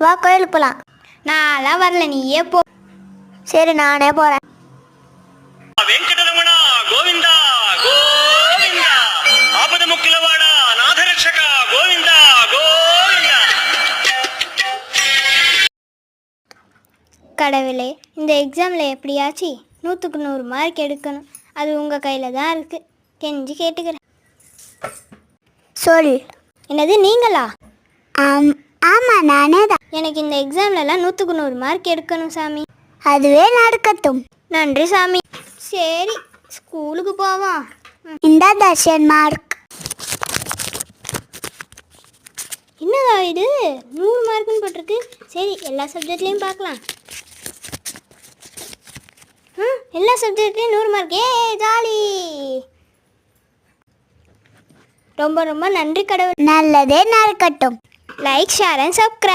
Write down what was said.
வா கோயிலுக்கு போகலாம். நான்லாம் வரல, நீயே போ. சரி நானே போகிறேன். వెంకటరమణ గోవింద గోవింద ఆపద ముక్కులవాడ నాథరక్షక గోవింద గోవింద. கடவுளே, இந்த எக்ஸாமில் எப்படியாச்சு 100க்கு 100 மார்க் எடுக்கணும். அது உங்கள் கையில் தான் இருக்குது. கெஞ்சி கேட்டுக்கிறேன். சொல். என்னது நீங்களா? ஆமாம் நானே தான். எனக்கு இந்த எக்ஸாம்லலாம் 100க்கு 100 மார்க் எடுக்கணும் சாமி. அதுவே நடக்கட்டும். நன்றி சாமி. சரி, ஸ்கூலுக்கு போவோம். இந்த தர்ஷன் மார்க். என்னதா இது 100 மார்க்குன்னு போட்டிருக்கு. சரி, எல்லா சப்ஜெக்ட்லேயும் பார்க்கலாம். எல்லா சப்ஜெக்ட்லேயும் 100 மார்க். ஏ ஜாலி. ரொம்ப ரொம்ப நன்றி கடவுள். நல்லதே நடக்கட்டும். Like, share and subscribe.